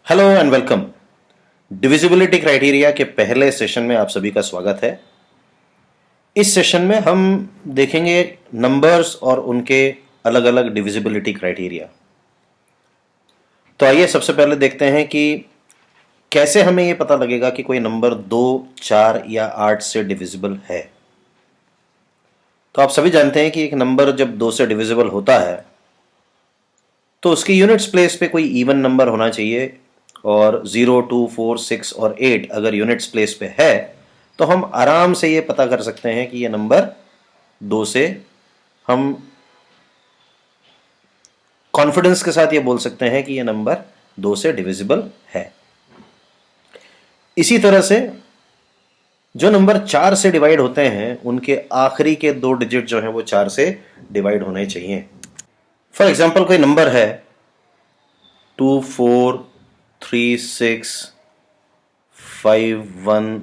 Hello and welcome. Divisibility criteria के पहले session में आप सभी का स्वागत है। इस सेशन में हम देखेंगे नंबर्स और उनके अलग अलग डिविजिबिलिटी क्राइटेरिया। तो आइए सबसे पहले देखते हैं कि कैसे हमें ये पता लगेगा कि कोई नंबर 2, 4 या 8 से डिविजिबल है। तो आप सभी जानते हैं कि एक नंबर जब 2 से डिविजिबल होता है तो उसकी यूनिट्स प्लेस पे कोई इवन नंबर होना चाहिए, और 0, 2, 4, 6 और 8 अगर यूनिट्स प्लेस पे है तो हम आराम से ये पता कर सकते हैं कि ये नंबर 2 से, हम कॉन्फिडेंस के साथ ये बोल सकते हैं कि ये नंबर 2 से डिविजिबल है। इसी तरह से जो नंबर 4 से डिवाइड होते हैं उनके आखिरी के 2 डिजिट जो हैं वो 4 से डिवाइड होने चाहिए। फॉर एग्जाम्पल कोई नंबर है 2, 4, 3, 6, 5, 1,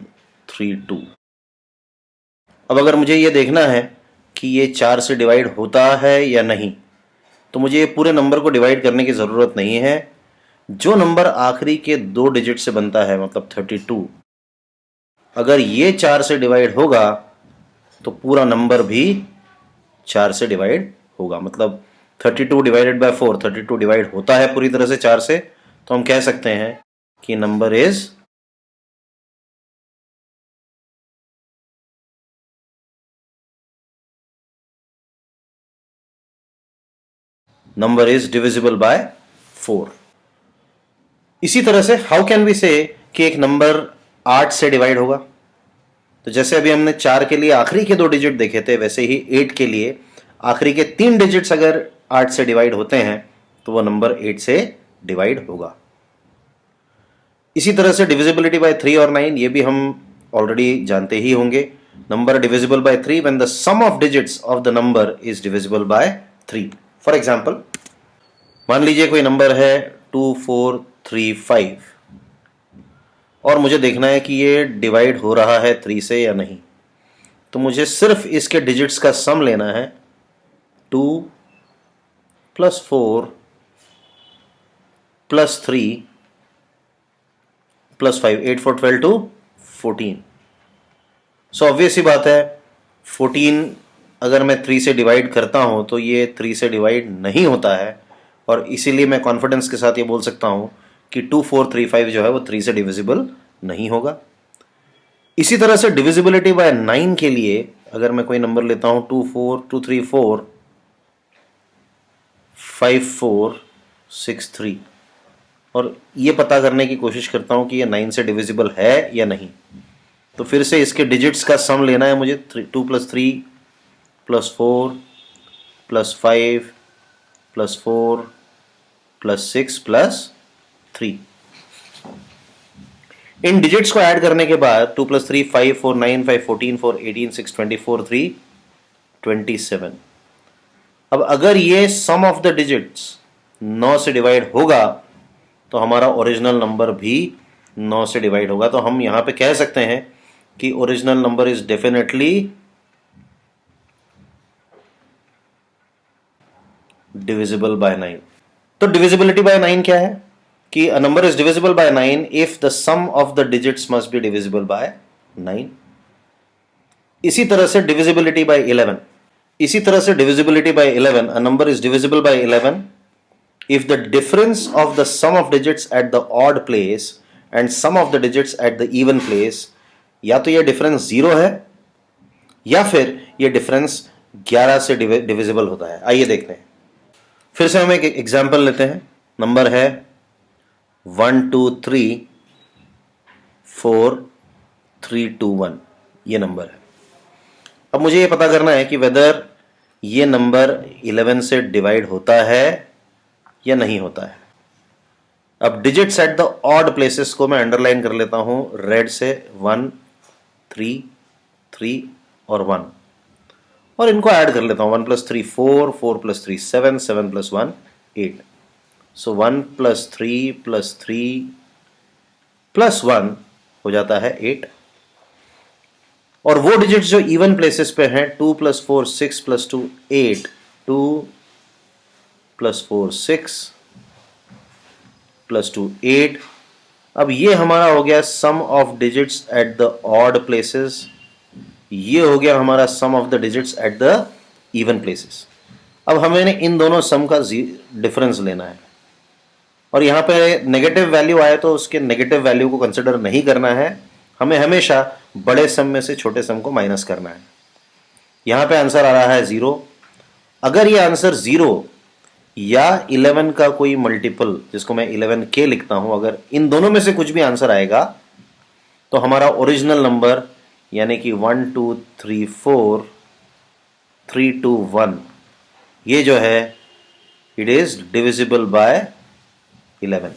3, 2। अब अगर मुझे ये देखना है कि ये 4 से डिवाइड होता है या नहीं, तो मुझे ये पूरे नंबर को डिवाइड करने की ज़रूरत नहीं है। जो नंबर आखिरी के 2 डिजिट से बनता है, मतलब 32, अगर ये 4 से डिवाइड होगा तो पूरा नंबर भी 4 से डिवाइड होगा। मतलब 32 डिवाइडेड बाय 4, 32 डिवाइड होता है पूरी तरह से 4 से, तो हम कह सकते हैं कि नंबर इज डिविजिबल बाय 4। इसी तरह से हाउ कैन वी से कि एक नंबर 8 से डिवाइड होगा। तो जैसे अभी हमने 4 के लिए आखिरी के 2 डिजिट देखे थे, वैसे ही 8 के लिए आखिरी के 3 डिजिट्स अगर 8 से डिवाइड होते हैं तो वो नंबर 8 से डिवाइड होगा। इसी तरह से डिविजिबिलिटी बाय 3 और 9 ये भी हम ऑलरेडी जानते ही होंगे। Number divisible by 3 when the sum of digits of the number is divisible by 3। For example, मान लीजिए कोई नंबर है 2, 4, 3, 5 और मुझे देखना है कि ये डिवाइड हो रहा है 3 से या नहीं। तो मुझे सिर्फ इसके डिजिट्स का सम लेना है। 2 + 4 + 3 + 5, 8, 4, 12 to 14। सो ऑब्वियस ही बात है 14 अगर मैं 3 से डिवाइड करता हूं तो ये 3 से डिवाइड नहीं होता है, और इसीलिए मैं कॉन्फिडेंस के साथ ये बोल सकता हूं कि 2, 4, 3, 5 जो है वो 3 से डिविजिबल नहीं होगा। इसी तरह से डिविजिबिलिटी बाय 9 के लिए अगर मैं कोई नंबर लेता हूं 2, 4, 2, 3, 4, 5, 4, 6, 3, और ये पता करने की कोशिश करता हूं कि ये 9 से डिविजिबल है या नहीं, तो फिर से इसके डिजिट्स का सम लेना है मुझे। 2 + 3 + 4 + 5 + 4 + 6 + 3। इन डिजिट्स को ऐड करने के बाद 2 + 3 5, 4 9, 5 14, 4 18, 6 24, 3 27। अब अगर ये सम ऑफ द डिजिट्स 9 से डिवाइड होगा तो हमारा ओरिजिनल नंबर भी 9 से डिवाइड होगा। तो हम यहां पे कह सकते हैं कि original number is definitely divisible by 9। तो डिविजिबिलिटी बाय 9 क्या है कि a number is divisible by 9 if the sum of the digits must be divisible by 9। इसी तरह से डिविजिबिलिटी बाय 11, इसी तरह से divisibility bye 11, a number is divisible bye 11 if the difference of the sum of digits at the odd place and sum of the digits at the even place, या तो ये difference 0 है या फिर ये डिफरेंस 11 से डिविजिबल होता है। आइए देखते हैं। फिर से हम एक एग्जांपल लेते हैं। नंबर है 1, 2, 3, 4, 3, 2, 1, ये नंबर है। अब मुझे ये पता करना है कि वेदर ये नंबर 11 से डिवाइड होता है या नहीं होता है। अब digits at the odd places को मैं अंडरलाइन कर लेता हूं रेड से। 1, 3, 3 और 1, और इनको ऐड कर लेता हूं। 1 + 3 4, 4 + 3 7, 7 + 1 8। सो 1 + 3 + 3 + 1 हो जाता है 8। और वो डिजिट्स जो इवन प्लेसेस पे हैं 2 + 4 6 + 2 8, 2 + 4 6 + 2 8 अब ये हमारा हो गया sum of digits at the odd places, ये हो गया हमारा sum of the digits at the even places. अब हमें इन दोनों सम का डिफरेंस लेना है, और यहां पे नेगेटिव वैल्यू आए तो उसके नेगेटिव वैल्यू को कंसिडर नहीं करना है, हमें हमेशा बड़े सम में से छोटे सम को माइनस करना है। यहां पे आंसर आ रहा है 0। अगर ये आंसर 0 या 11 का कोई मल्टीपल, जिसको मैं 11k लिखता हूं, अगर इन दोनों में से कुछ भी आंसर आएगा तो हमारा ओरिजिनल नंबर यानी कि 1 2 3 4 3 2 1 ये जो है इट इज डिविजिबल बाय 11।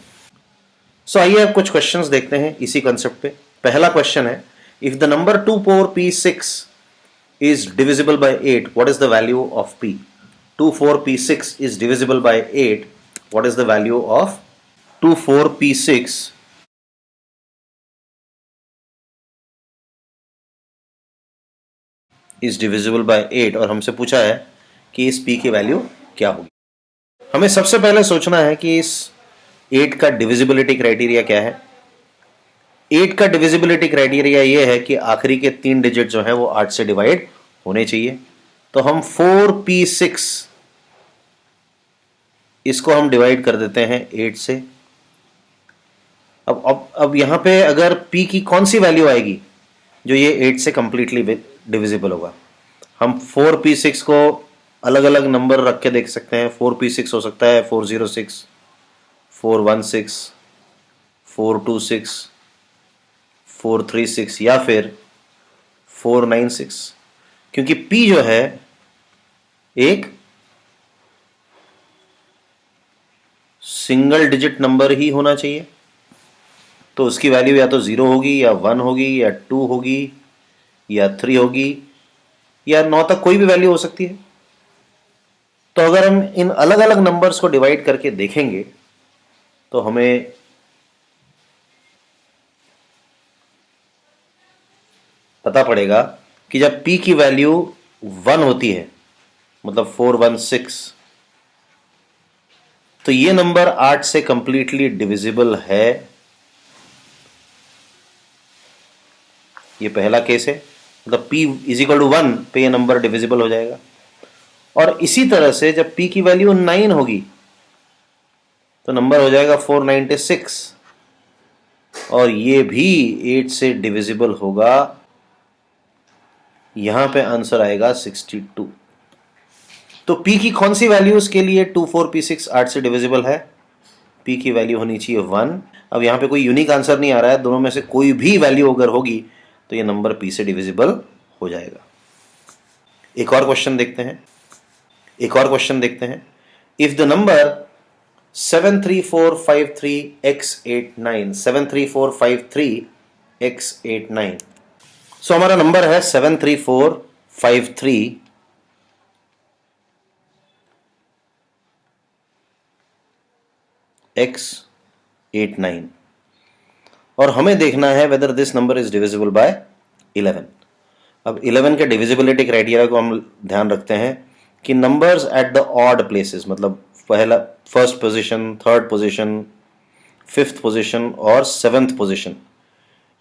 सो आइए अब कुछ क्वेश्चंस देखते हैं इसी कंसेप्ट पे। पहला क्वेश्चन है, if the number 2 4 p6 is divisible by 8, what is the value of p? 2 4 p6 is divisible by 8, what is the value of 2 4 p6 is divisible by 8? और हमसे पूछा है कि इस p की वैल्यू क्या होगी। हमें सबसे पहले सोचना है कि इस 8 का डिविजिबिलिटी क्राइटेरिया क्या है। 8 का डिविजिबिलिटी क्राइटेरिया ये है कि आखिरी के 3 डिजिट जो है वो 8 से डिवाइड होने चाहिए। तो हम 4p6 इसको हम डिवाइड कर देते हैं 8 से। अब यहां पे अगर p की कौन सी वैल्यू आएगी जो ये 8 से कंप्लीटली डिविजिबल होगा। हम 4p6 को अलग अलग नंबर रख के देख सकते हैं। 4p6 हो सकता है 406, 416, 426, 436 या फिर 496, क्योंकि p जो है एक सिंगल डिजिट नंबर ही होना चाहिए, तो उसकी वैल्यू या तो 0 होगी या 1 होगी या 2 होगी या 3 होगी या 9 तक कोई भी वैल्यू हो सकती है। तो अगर हम इन अलग अलग नंबर्स को डिवाइड करके देखेंगे तो हमें पता पड़ेगा कि जब p की वैल्यू 1 होती है, मतलब 416, तो ये नंबर 8 से कंप्लीटली डिविजिबल है। ये पहला केस है, मतलब p इज इक्वल टू 1 पे ये नंबर डिविजिबल हो जाएगा। और इसी तरह से जब p की वैल्यू 9 होगी तो नंबर हो जाएगा 496, और ये भी 8 से डिविजिबल होगा। यहां पे आंसर आएगा 62। तो p की कौन सी वैल्यूज के लिए 2 4 p6 8 से डिविजिबल है? p की वैल्यू होनी चाहिए 1। अब यहां पे कोई यूनिक आंसर नहीं आ रहा है, दोनों में से कोई भी वैल्यू अगर होगी तो ये नंबर p से डिविजिबल हो जाएगा। एक और क्वेश्चन देखते हैं। If the number 73453x89, 73453x89, सो हमारा नंबर है 73453x89, और हमें देखना है whether this number is divisible bye 11। अब 11 के डिविजिबिलिटी क्राइटेरिया को हम ध्यान रखते हैं कि numbers at the odd places, मतलब first position, third position, fifth position और सेवेंथ पोजीशन,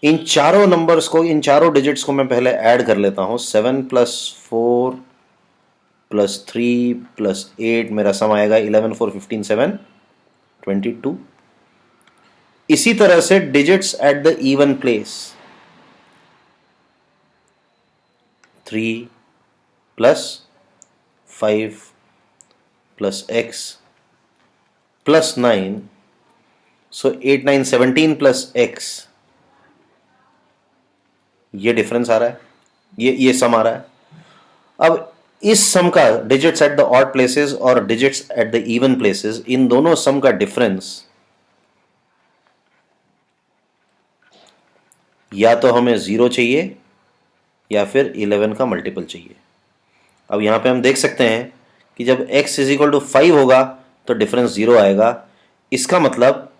इन चारों नंबर्स को, इन चारों डिजिट्स को मैं पहले ऐड कर लेता हूं। 7 + 4 + 3 + 8 मेरा सम आएगा 11 4 15 7 22। इसी तरह से digits at the even place, 3 + 5 + x + 9, so 8 9 17 + x, ये डिफरेंस आ रहा है, ये सम आ रहा है। अब इस सम का digits at the odd places और digits at the even places, इन दोनों सम का डिफरेंस या तो हमें 0 चाहिए या फिर 11 का मल्टीपल चाहिए। अब यहां पे हम देख सकते हैं कि जब x = 5 होगा तो डिफरेंस 0 आएगा। इसका मतलब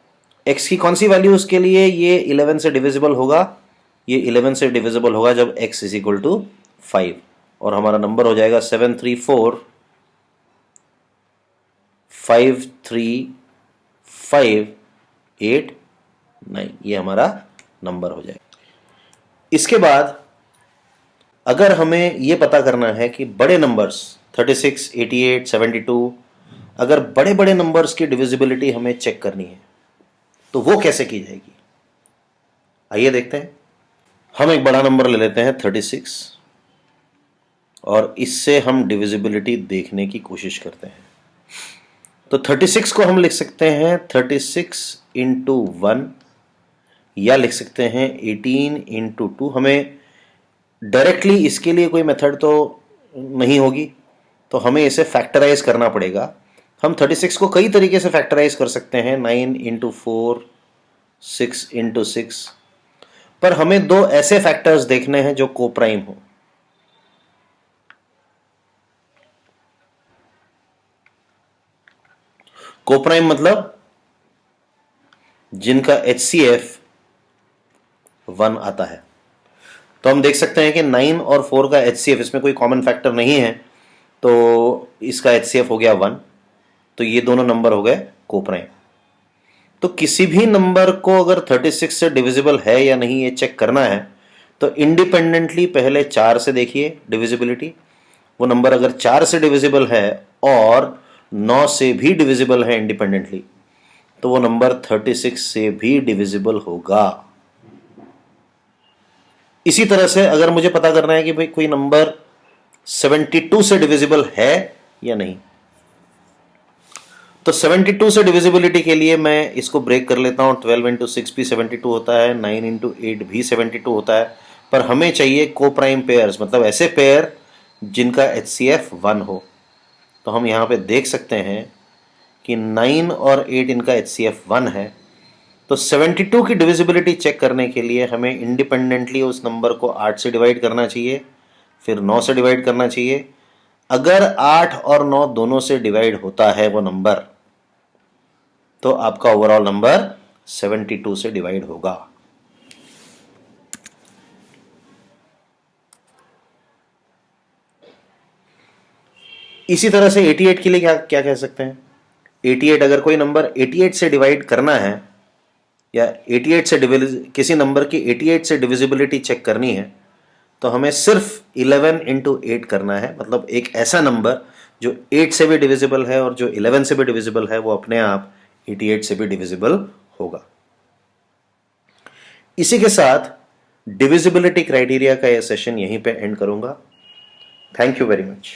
x की कौन सी वैल्यू उसके लिए ये 11 से डिविजिबल होगा? ये 11 से डिविजिबल होगा जब x = 5, और हमारा नंबर हो जाएगा 7345358। नहीं, ये हमारा नंबर हो जाएगा। इसके बाद अगर हमें ये पता करना है कि बड़े नंबर्स 36, 88, 72, अगर बड़े बड़े नंबर्स की डिविजिबिलिटी हमें चेक करनी है तो वो कैसे की जाएगी, आइए देखते हैं। हम एक बड़ा नंबर ले लेते हैं 36 और इससे हम डिविजिबिलिटी देखने की कोशिश करते हैं। तो 36 को हम लिख सकते हैं 36 इंटू 1 या लिख सकते हैं 18 इंटू 2। हमें डायरेक्टली इसके लिए कोई मेथड तो नहीं होगी, तो हमें इसे फैक्टराइज करना पड़ेगा। हम 36 को कई तरीके से फैक्टराइज कर सकते हैं, 9 इंटू 4, 6 इंटू 6, पर हमें दो ऐसे फैक्टर्स देखने हैं जो कोप्राइम हो। कोप्राइम मतलब जिनका HCF 1 आता है। तो हम देख सकते हैं कि 9 और 4 का HCF, इसमें कोई कॉमन फैक्टर नहीं है, तो इसका HCF हो गया 1, तो ये दोनों नंबर हो गए कोप्राइम। तो किसी भी नंबर को अगर 36 से डिविजिबल है या नहीं ये चेक करना है तो इंडिपेंडेंटली पहले 4 से देखिए डिविजिबिलिटी। वो नंबर अगर 4 से डिविजिबल है और 9 से भी डिविजिबल है इंडिपेंडेंटली, तो वो नंबर 36 से भी डिविजिबल होगा। इसी तरह से अगर मुझे पता करना है कि भाई कोई नंबर 72 से डिविजिबल है या नहीं, तो 72 से डिविजिबिलिटी के लिए मैं इसको ब्रेक कर लेता हूं। 12 इंटू 6 भी 72 होता है, 9 इंटू 8 भी 72 होता है, पर हमें चाहिए कोप्राइम पेयर्स, मतलब ऐसे पेयर जिनका HCF 1 हो। तो हम यहाँ पे देख सकते हैं कि 9 और 8 इनका HCF 1 है। तो 72 की डिविजिबिलिटी चेक करने के लिए हमें इंडिपेंडेंटली उस नंबर को 8 से डिवाइड करना चाहिए, फिर 9 से डिवाइड करना चाहिए। अगर 8 और 9 दोनों से डिवाइड होता है वो नंबर, तो आपका ओवरऑल नंबर 72 से डिवाइड होगा। इसी तरह से 88 के लिए क्या क्या कह सकते हैं। 88, अगर कोई नंबर 88 से डिवाइड करना है या 88 से किसी नंबर की 88 से डिविजिबिलिटी चेक करनी है, तो हमें सिर्फ 11 इंटू 8 करना है। मतलब एक ऐसा नंबर जो 8 से भी डिविजिबल है और जो 11 से भी डिविजिबल है, वो अपने आप 88 से भी डिविजिबल होगा। इसी के साथ डिविजिबिलिटी क्राइटेरिया का यह सेशन यहीं पे एंड करूंगा। Thank you very much.